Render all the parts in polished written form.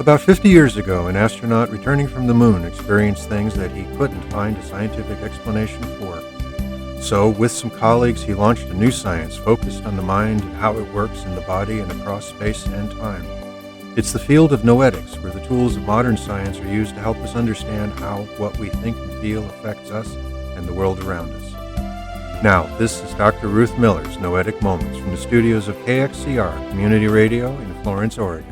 About 50 years ago, an astronaut returning from the moon experienced things that he couldn't find a scientific explanation for. So, with some colleagues, he launched a new science focused on the mind and how it works in the body and across space and time. It's the field of Noetics, where the tools of modern science are used to help us understand how what we think and feel affects us and the world around us. Now, this is Dr. Ruth Miller's Noetic Moments from the studios of KXCR Community Radio in Florence, Oregon.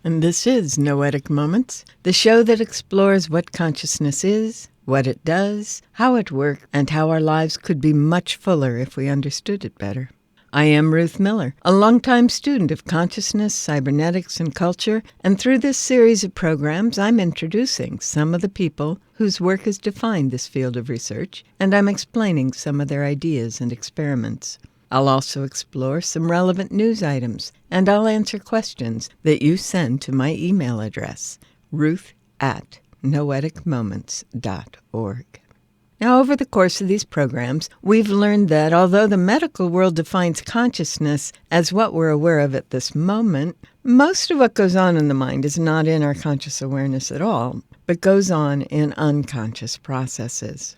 And this is Noetic Moments, the show that explores what consciousness is, what it does, how it works, and how our lives could be much fuller if we understood it better. I am Ruth Miller, a longtime student of consciousness, cybernetics, and culture, and through this series of programs, I'm introducing some of the people whose work has defined this field of research, and I'm explaining some of their ideas and experiments. I'll also explore some relevant news items, and I'll answer questions that you send to my email address, ruth@noeticmoments.org. Now, over the course of these programs, we've learned that although the medical world defines consciousness as what we're aware of at this moment, most of what goes on in the mind is not in our conscious awareness at all, but goes on in unconscious processes.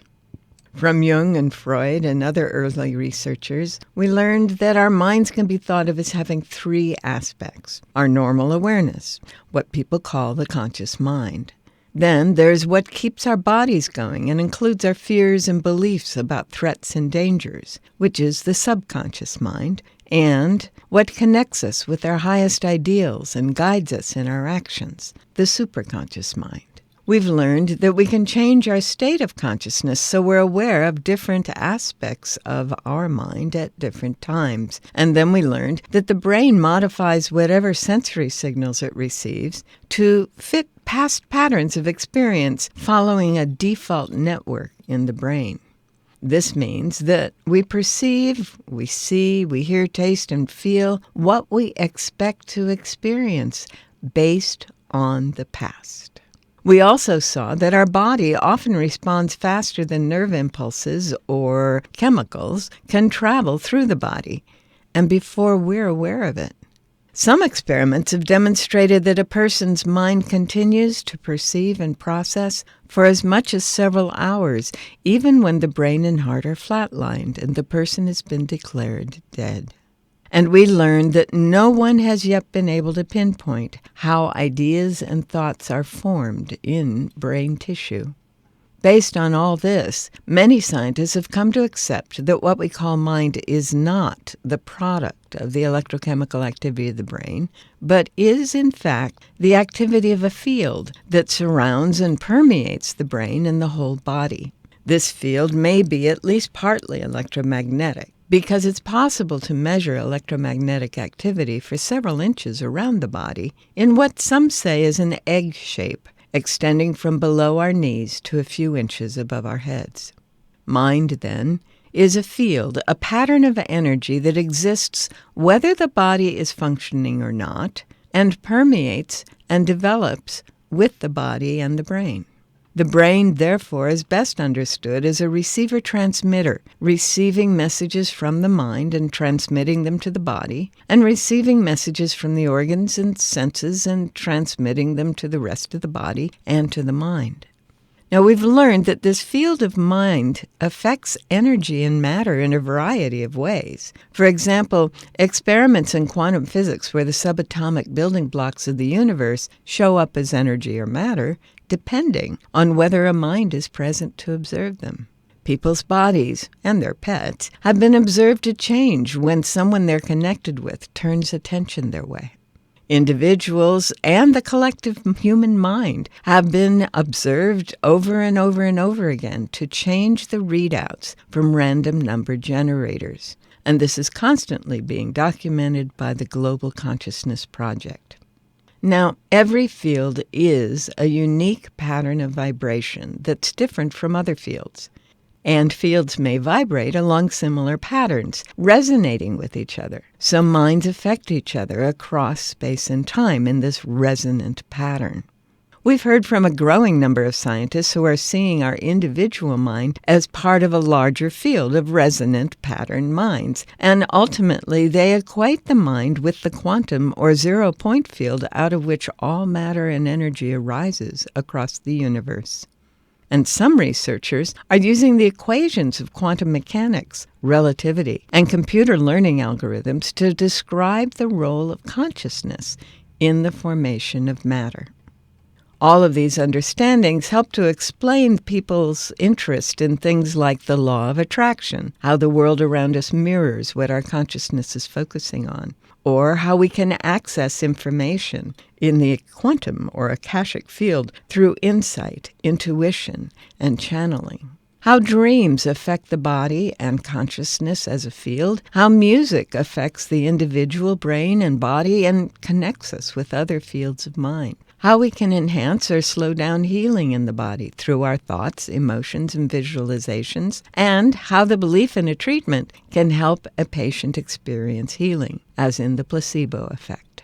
From Jung and Freud and other early researchers, we learned that our minds can be thought of as having three aspects. Our normal awareness, what people call the conscious mind. Then there's what keeps our bodies going and includes our fears and beliefs about threats and dangers, which is the subconscious mind, and what connects us with our highest ideals and guides us in our actions, the superconscious mind. We've learned that we can change our state of consciousness so we're aware of different aspects of our mind at different times. And then we learned that the brain modifies whatever sensory signals it receives to fit past patterns of experience following a default network in the brain. This means that we perceive, we see, we hear, taste, and feel what we expect to experience based on the past. We also saw that our body often responds faster than nerve impulses or chemicals can travel through the body, and before we're aware of it. Some experiments have demonstrated that a person's mind continues to perceive and process for as much as several hours, even when the brain and heart are flatlined and the person has been declared dead. And we learned that no one has yet been able to pinpoint how ideas and thoughts are formed in brain tissue. Based on all this, many scientists have come to accept that what we call mind is not the product of the electrochemical activity of the brain, but is, in fact, the activity of a field that surrounds and permeates the brain and the whole body. This field may be at least partly electromagnetic, because it's possible to measure electromagnetic activity for several inches around the body in what some say is an egg shape, extending from below our knees to a few inches above our heads. Mind, then, is a field, a pattern of energy that exists whether the body is functioning or not, and permeates and develops with the body and the brain. The brain, therefore, is best understood as a receiver-transmitter, receiving messages from the mind and transmitting them to the body, and receiving messages from the organs and senses and transmitting them to the rest of the body and to the mind. Now, we've learned that this field of mind affects energy and matter in a variety of ways. For example, experiments in quantum physics where the subatomic building blocks of the universe show up as energy or matter, depending on whether a mind is present to observe them. People's bodies, and their pets, have been observed to change when someone they're connected with turns attention their way. Individuals and the collective human mind have been observed over and over and over again to change the readouts from random number generators. And this is constantly being documented by the Global Consciousness Project. Now, every field is a unique pattern of vibration that's different from other fields. and fields may vibrate along similar patterns, resonating with each other. So minds affect each other across space and time in this resonant pattern. We've heard from a growing number of scientists who are seeing our individual mind as part of a larger field of resonant pattern minds, and ultimately they equate the mind with the quantum or zero-point field out of which all matter and energy arises across the universe. And some researchers are using the equations of quantum mechanics, relativity, and computer learning algorithms to describe the role of consciousness in the formation of matter. All of these understandings help to explain people's interest in things like the law of attraction, how the world around us mirrors what our consciousness is focusing on, or how we can access information in the quantum or akashic field through insight, intuition, and channeling. How dreams affect the body and consciousness as a field, how music affects the individual brain and body and connects us with other fields of mind. How we can enhance or slow down healing in the body through our thoughts, emotions, and visualizations, and how the belief in a treatment can help a patient experience healing, as in the placebo effect.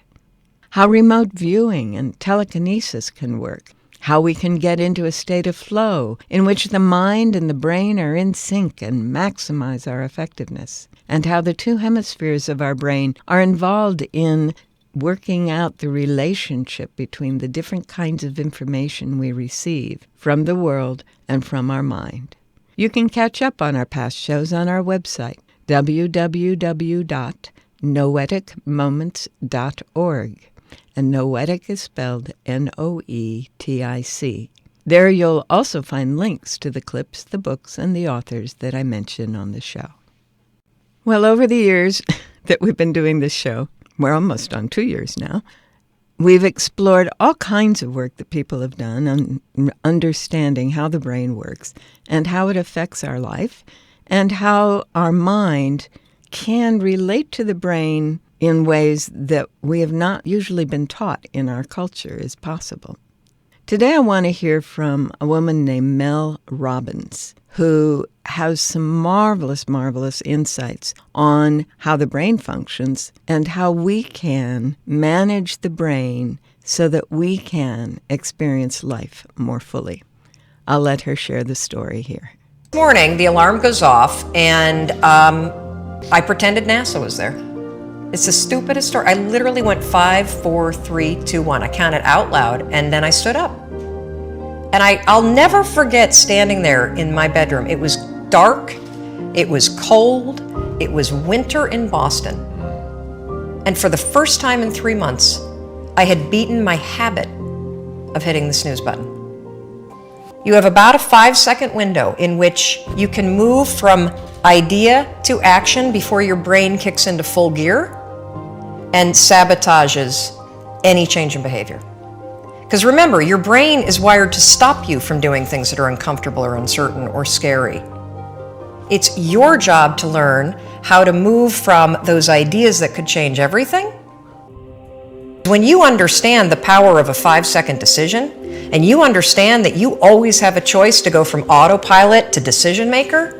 How remote viewing and telekinesis can work. How we can get into a state of flow in which the mind and the brain are in sync and maximize our effectiveness. And how the two hemispheres of our brain are involved in working out the relationship between the different kinds of information we receive from the world and from our mind. You can catch up on our past shows on our website, www.noeticmoments.org. And Noetic is spelled Noetic. There you'll also find links to the clips, the books, and the authors that I mention on the show. Well, over the years that we've been doing this show, we're almost on 2 years now, we've explored all kinds of work that people have done on understanding how the brain works and how it affects our life and how our mind can relate to the brain in ways that we have not usually been taught in our culture is possible. Today I want to hear from a woman named Mel Robbins, who has some marvelous, marvelous insights on how the brain functions and how we can manage the brain so that we can experience life more fully. I'll let her share the story here. This morning, the alarm goes off, and I pretended NASA was there. It's the stupidest story. I literally went 5, 4, 3, 2, 1. I counted out loud, and then I stood up. And I'll never forget standing there in my bedroom. It was dark, it was cold, it was winter in Boston. And for the first time in 3 months, I had beaten my habit of hitting the snooze button. You have about a 5-second window in which you can move from idea to action before your brain kicks into full gear and sabotages any change in behavior. Because remember, your brain is wired to stop you from doing things that are uncomfortable or uncertain or scary. It's your job to learn how to move from those ideas that could change everything. When you understand the power of a 5-second decision, and you understand that you always have a choice to go from autopilot to decision maker,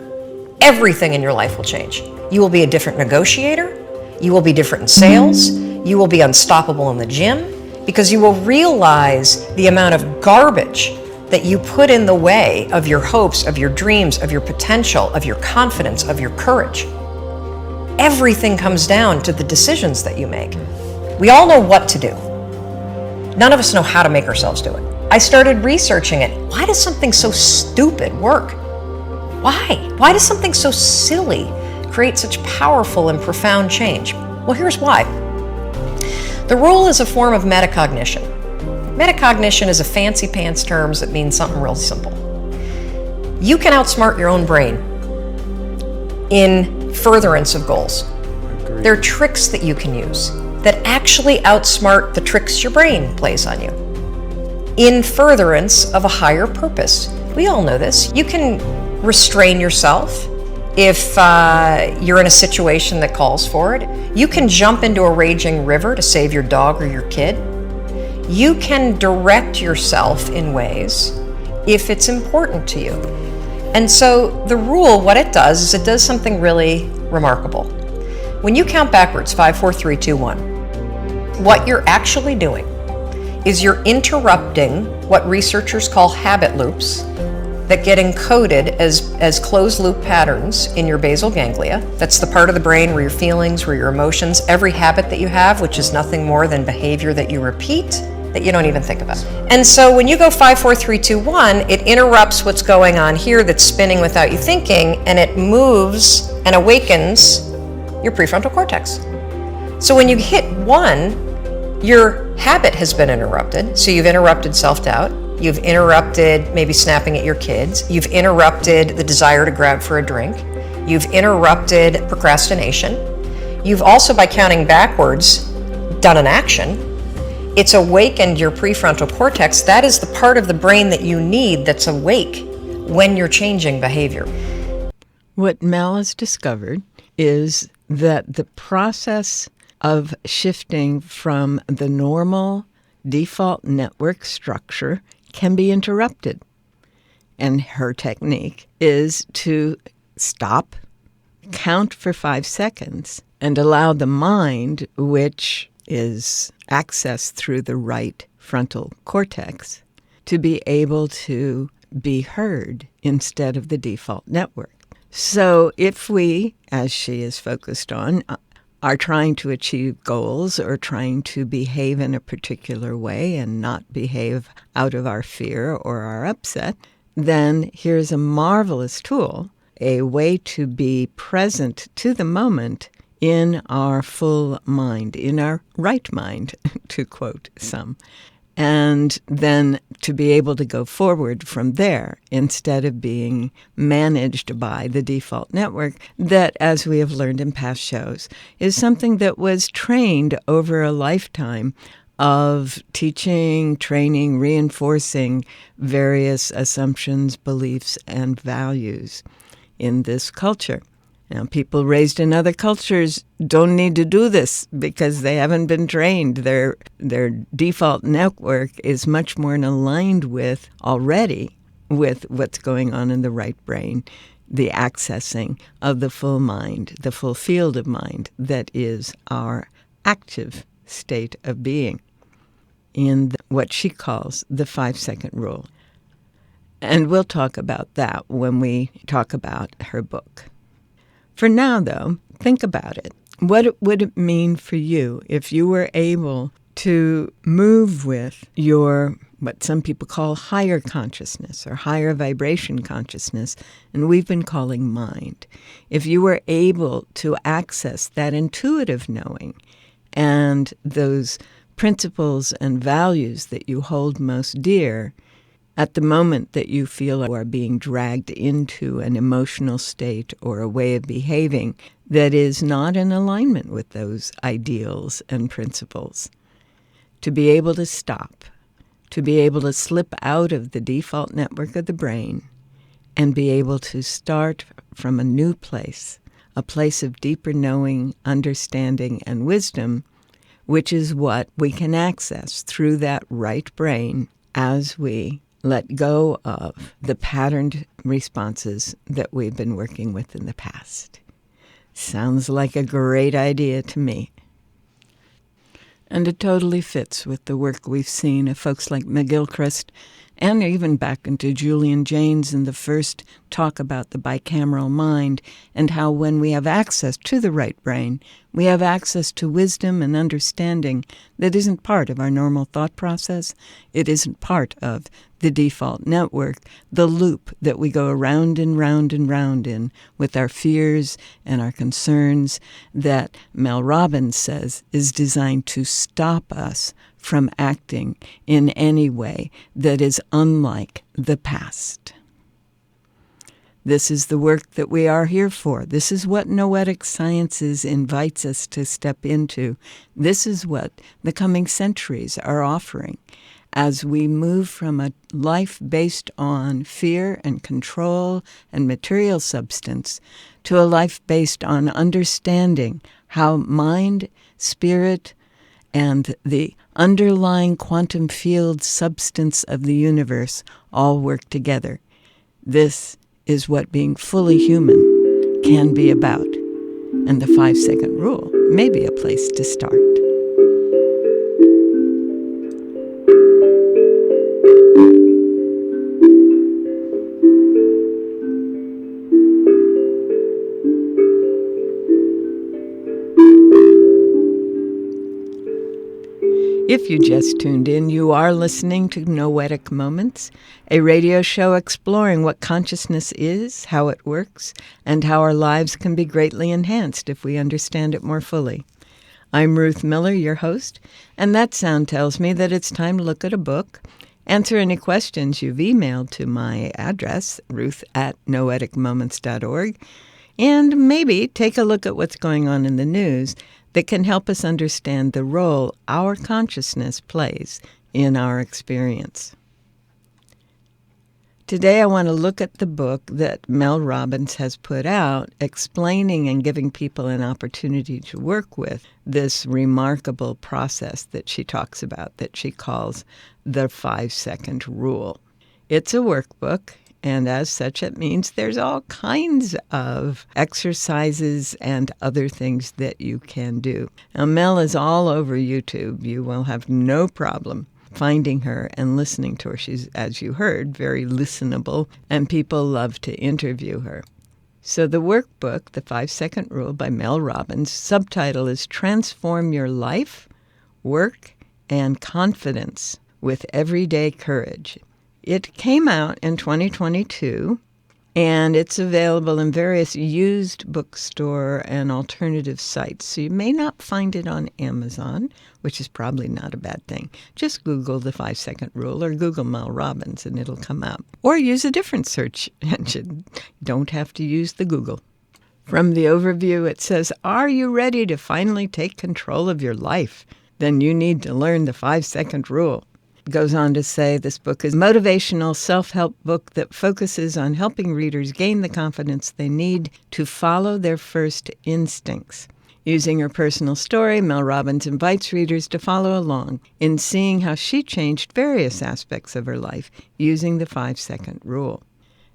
everything in your life will change. You will be a different negotiator. You will be different in sales. You will be unstoppable in the gym because you will realize the amount of garbage that you put in the way of your hopes, of your dreams, of your potential, of your confidence, of your courage. Everything comes down to the decisions that you make. We all know what to do. None of us know how to make ourselves do it. I started researching it. Why does something so stupid work? Why? Why does something so silly create such powerful and profound change? Well, here's why. The rule is a form of metacognition. Metacognition is a fancy pants term that means something real simple. You can outsmart your own brain in furtherance of goals. There are tricks that you can use that actually outsmart the tricks your brain plays on you in furtherance of a higher purpose. We all know this. You can restrain yourself if you're in a situation that calls for it. You can jump into a raging river to save your dog or your kid. You can direct yourself in ways if it's important to you. And so the rule, what it does is it does something really remarkable. When you count backwards, 5, 4, 3, 2, 1, what you're actually doing is you're interrupting what researchers call habit loops that get encoded as closed loop patterns in your basal ganglia. That's the part of the brain where your feelings, where your emotions, every habit that you have, which is nothing more than behavior that you repeat that you don't even think about. And so when you go 5, 4, 3, 2, 1, it interrupts what's going on here that's spinning without you thinking, and it moves and awakens your prefrontal cortex. So when you hit 1, your habit has been interrupted. So you've interrupted self-doubt. You've interrupted maybe snapping at your kids. You've interrupted the desire to grab for a drink. You've interrupted procrastination. You've also, by counting backwards, done an action. It's awakened your prefrontal cortex. That is the part of the brain that you need that's awake when you're changing behavior. What Mel has discovered is that the process of shifting from the normal default network structure can be interrupted. And her technique is to stop, count for 5 seconds, and allow the mind, which is accessed through the right frontal cortex, to be able to be heard instead of the default network. So if we, as she is focused on, are trying to achieve goals or trying to behave in a particular way and not behave out of our fear or our upset, then here's a marvelous tool, a way to be present to the moment in our full mind, in our right mind, to quote some. And then to be able to go forward from there instead of being managed by the default network that, as we have learned in past shows, is something that was trained over a lifetime of teaching, training, reinforcing various assumptions, beliefs, and values in this culture. Now, people raised in other cultures don't need to do this because they haven't been trained. Their default network is much more aligned with already with what's going on in the right brain, the accessing of the full mind, the full field of mind that is our active state of being in what she calls the 5-second rule. And we'll talk about that when we talk about her book. For now, though, think about it. What would it mean for you if you were able to move with your, what some people call higher consciousness or higher vibration consciousness, and we've been calling mind? If you were able to access that intuitive knowing and those principles and values that you hold most dear at the moment that you feel you are being dragged into an emotional state or a way of behaving that is not in alignment with those ideals and principles, to be able to stop, to be able to slip out of the default network of the brain and be able to start from a new place, a place of deeper knowing, understanding, and wisdom, which is what we can access through that right brain as we let go of the patterned responses that we've been working with in the past. Sounds like a great idea to me. And it totally fits with the work we've seen of folks like McGilchrist and even back into Julian Jaynes in the first talk about the bicameral mind and how when we have access to the right brain, we have access to wisdom and understanding that isn't part of our normal thought process. It isn't part of the default network, the loop that we go around and round and round in with our fears and our concerns that Mel Robbins says is designed to stop us from acting in any way that is unlike the past. This is the work that we are here for. This is what Noetic Sciences invites us to step into. This is what the coming centuries are offering as we move from a life based on fear and control and material substance to a life based on understanding how mind, spirit, and the underlying quantum field substance of the universe all work together. This is what being fully human can be about. And the 5-second rule may be a place to start. If you just tuned in, you are listening to Noetic Moments, a radio show exploring what consciousness is, how it works, and how our lives can be greatly enhanced if we understand it more fully. I'm Ruth Miller, your host, and that sound tells me that it's time to look at a book, answer any questions you've emailed to my address, ruth@noeticmoments.org, and maybe take a look at what's going on in the news that can help us understand the role our consciousness plays in our experience. Today I want to look at the book that Mel Robbins has put out, explaining and giving people an opportunity to work with this remarkable process that she talks about, that she calls the 5-second rule. It's a workbook, and as such, it means there's all kinds of exercises and other things that you can do. Now, Mel is all over YouTube. You will have no problem finding her and listening to her. She's, as you heard, very listenable, and people love to interview her. So the workbook, The 5-Second Rule by Mel Robbins, subtitle is Transform Your Life, Work, and Confidence with Everyday Courage. It came out in 2022, and it's available in various used bookstore and alternative sites. So you may not find it on Amazon, which is probably not a bad thing. Just Google the 5-second rule or Google Mel Robbins and it'll come up. Or use a different search engine. Don't have to use the Google. From the overview, it says, are you ready to finally take control of your life? Then you need to learn the 5-second rule. Goes on to say this book is a motivational self-help book that focuses on helping readers gain the confidence they need to follow their first instincts. Using her personal story, Mel Robbins invites readers to follow along in seeing how she changed various aspects of her life using the 5-second rule.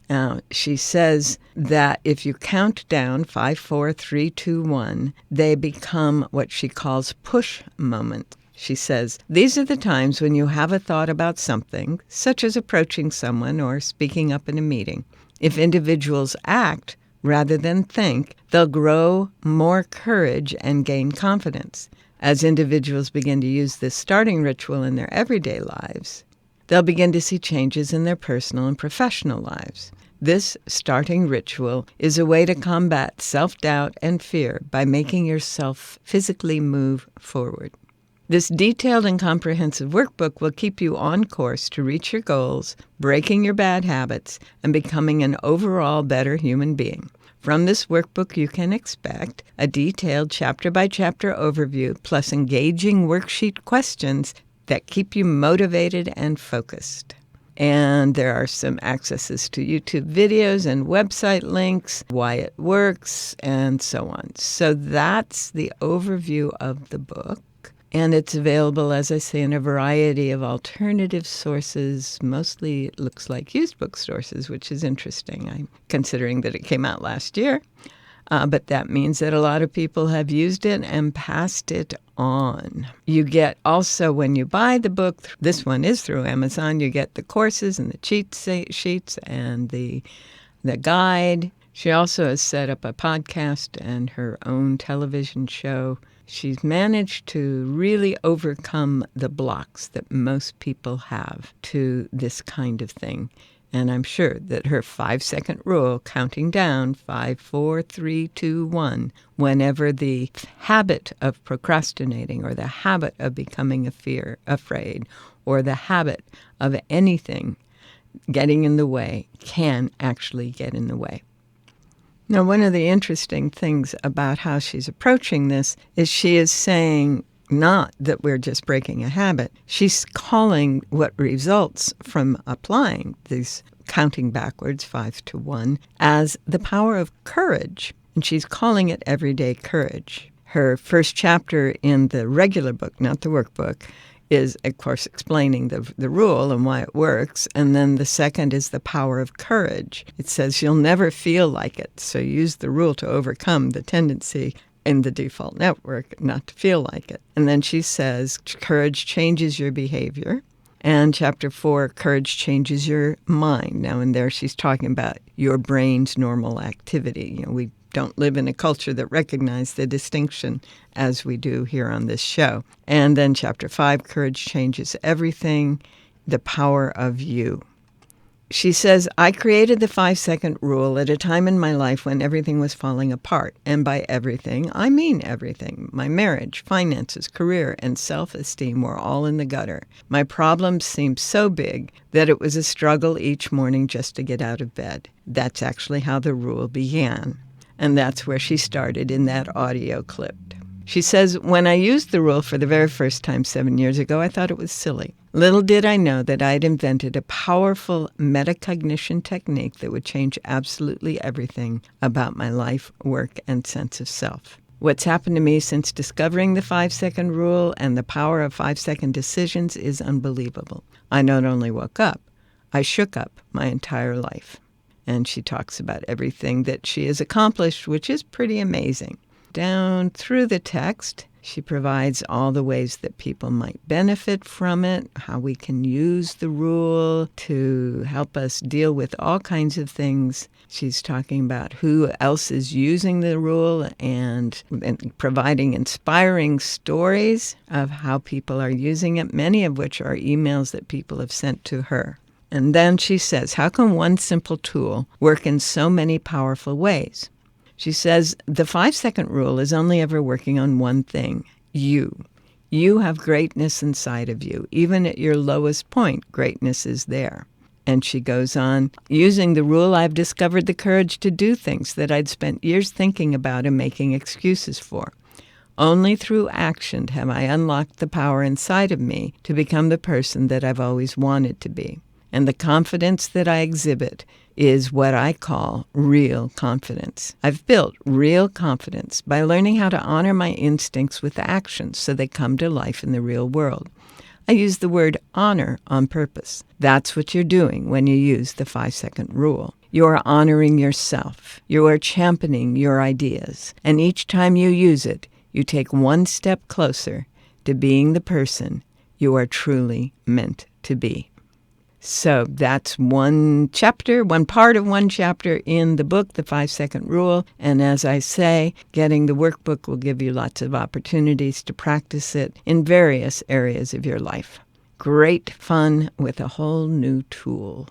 Now, she says that if you count down 5, 4, 3, 2, 1, they become what she calls push moments. She says, these are the times when you have a thought about something, such as approaching someone or speaking up in a meeting. If individuals act rather than think, they'll grow more courage and gain confidence. As individuals begin to use this starting ritual in their everyday lives, they'll begin to see changes in their personal and professional lives. This starting ritual is a way to combat self-doubt and fear by making yourself physically move forward. This detailed and comprehensive workbook will keep you on course to reach your goals, breaking your bad habits, and becoming an overall better human being. From this workbook, you can expect a detailed chapter-by-chapter overview, plus engaging worksheet questions that keep you motivated and focused. And there are some accesses to YouTube videos and website links, why it works, and so on. So that's the overview of the book. And it's available, as I say, in a variety of alternative sources. Mostly it looks like used book sources, which is interesting. I'm considering that it came out last year. But that means that a lot of people have used it and passed it on. You get also, when you buy the book, this one is through Amazon, you get the courses and the cheat sheets and the guide. She also has set up a podcast and her own television show. She's managed to really overcome the blocks that most people have to this kind of thing. And I'm sure that her 5-second rule, counting down 5, 4, 3, 2, 1, whenever the habit of procrastinating or the habit of becoming afraid, or the habit of anything getting in the way can actually get in the way. Now, one of the interesting things about how she's approaching this is she is saying not that we're just breaking a habit. She's calling what results from applying these counting backwards, 5 to 1, as the power of courage. And she's calling it everyday courage. Her first chapter in the regular book, not the workbook, is, of course, explaining the rule and why it works. And then the second is the power of courage. It says you'll never feel like it, so use the rule to overcome the tendency in the default network not to feel like it. And then she says courage changes your behavior. And chapter 4, courage changes your mind. Now in there she's talking about your brain's normal activity. We don't live in a culture that recognizes the distinction as we do here on this show. And then chapter 5, courage changes everything, the power of you. She says, I created the 5-second rule at a time in my life when everything was falling apart. And by everything, I mean everything. My marriage, finances, career, and self-esteem were all in the gutter. My problems seemed so big that it was a struggle each morning just to get out of bed. That's actually how the rule began. And that's where she started in that audio clip. She says, when I used the rule for the very first time 7 years ago, I thought it was silly. Little did I know that I'd invented a powerful metacognition technique that would change absolutely everything about my life, work, and sense of self. What's happened to me since discovering the 5-second rule and the power of 5-second decisions is unbelievable. I not only woke up, I shook up my entire life. And she talks about everything that she has accomplished, which is pretty amazing. Down through the text, she provides all the ways that people might benefit from it, how we can use the rule to help us deal with all kinds of things. She's talking about who else is using the rule and providing inspiring stories of how people are using it, many of which are emails that people have sent to her. And then she says, how can one simple tool work in so many powerful ways? She says, the 5-second rule is only ever working on one thing, you. You have greatness inside of you. Even at your lowest point, greatness is there. And she goes on, using the rule, I've discovered the courage to do things that I'd spent years thinking about and making excuses for. Only through action have I unlocked the power inside of me to become the person that I've always wanted to be. And the confidence that I exhibit is what I call real confidence. I've built real confidence by learning how to honor my instincts with actions so they come to life in the real world. I use the word honor on purpose. That's what you're doing when you use the 5-second rule. You're honoring yourself. You are championing your ideas. And each time you use it, you take one step closer to being the person you are truly meant to be. So that's one part of one chapter in the book, The 5-Second Rule. And as I say, getting the workbook will give you lots of opportunities to practice it in various areas of your life. Great fun with a whole new tool.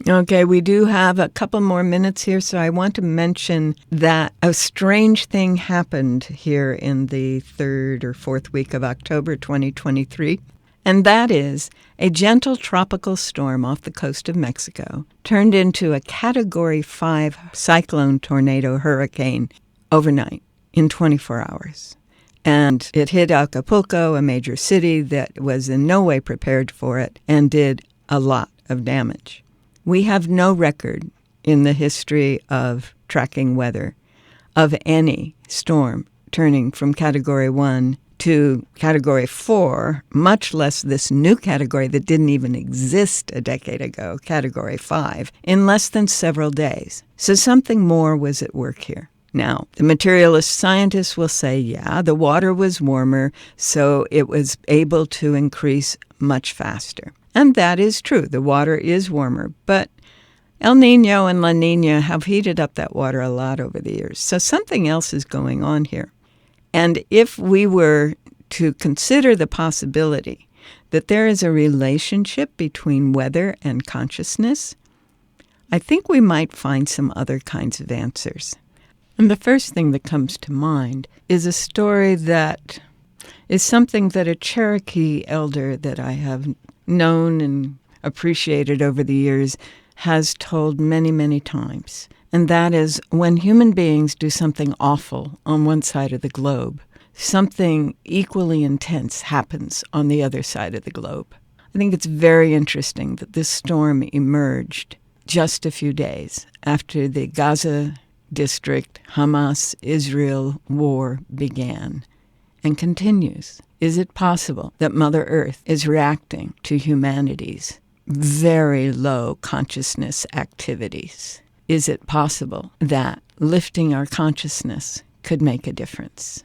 Okay, we do have a couple more minutes here, so I want to mention that a strange thing happened here in the 3rd or 4th week of October 2023. And that is a gentle tropical storm off the coast of Mexico turned into a Category 5 cyclone tornado hurricane overnight in 24 hours. And it hit Acapulco, a major city that was in no way prepared for it, and did a lot of damage. We have no record in the history of tracking weather of any storm turning from Category 1 to Category 4, much less this new category that didn't even exist a decade ago, Category 5, in less than several days. So something more was at work here. Now, the materialist scientists will say, yeah, the water was warmer, so it was able to increase much faster. And that is true. The water is warmer, but El Niño and La Niña have heated up that water a lot over the years. So something else is going on here. And if we were to consider the possibility that there is a relationship between weather and consciousness, I think we might find some other kinds of answers. And the first thing that comes to mind is a story that is something that a Cherokee elder that I have known and appreciated over the years has told many, many times. And that is when human beings do something awful on one side of the globe, something equally intense happens on the other side of the globe. I think it's very interesting that this storm emerged just a few days after the Gaza district Hamas-Israel war began and continues. Is it possible that Mother Earth is reacting to humanity's very low consciousness activities? Is it possible that lifting our consciousness could make a difference?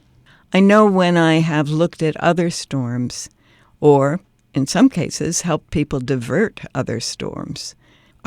I know when I have looked at other storms, or in some cases helped people divert other storms,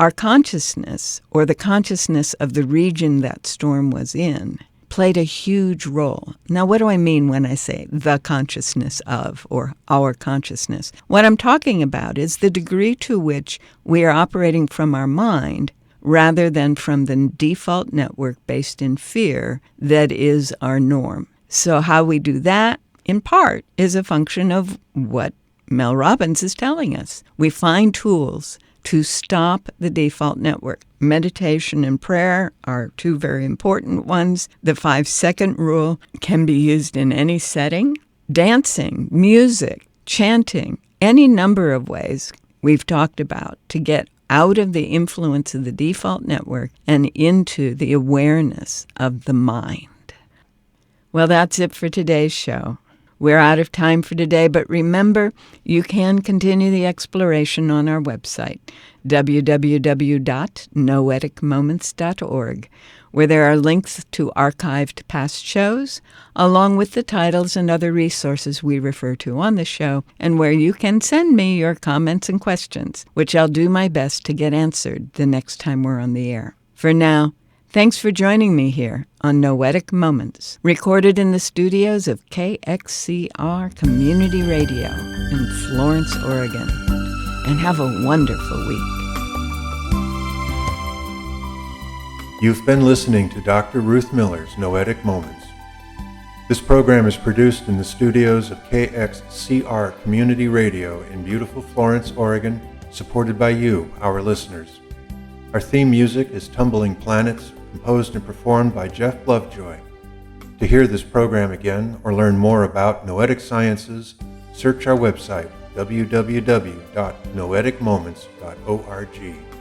our consciousness, or the consciousness of the region that storm was in, played a huge role. Now, what do I mean when I say the consciousness of, or our consciousness? What I'm talking about is the degree to which we are operating from our mind rather than from the default network based in fear that is our norm. So how we do that, in part, is a function of what Mel Robbins is telling us. We find tools to stop the default network. Meditation and prayer are two very important ones. The 5-second rule can be used in any setting. Dancing, music, chanting, any number of ways we've talked about to get out of the influence of the default network and into the awareness of the mind. Well, that's it for today's show. We're out of time for today, but remember, you can continue the exploration on our website, www.noeticmoments.org, where there are links to archived past shows, along with the titles and other resources we refer to on the show, and where you can send me your comments and questions, which I'll do my best to get answered the next time we're on the air. For now, thanks for joining me here on Noetic Moments, recorded in the studios of KXCR Community Radio in Florence, Oregon. And have a wonderful week. You've been listening to Dr. Ruth Miller's Noetic Moments. This program is produced in the studios of KXCR Community Radio in beautiful Florence, Oregon, supported by you, our listeners. Our theme music is Tumbling Planets, composed and performed by Jeff Lovejoy. To hear this program again or learn more about Noetic Sciences, search our website, www.noeticmoments.org.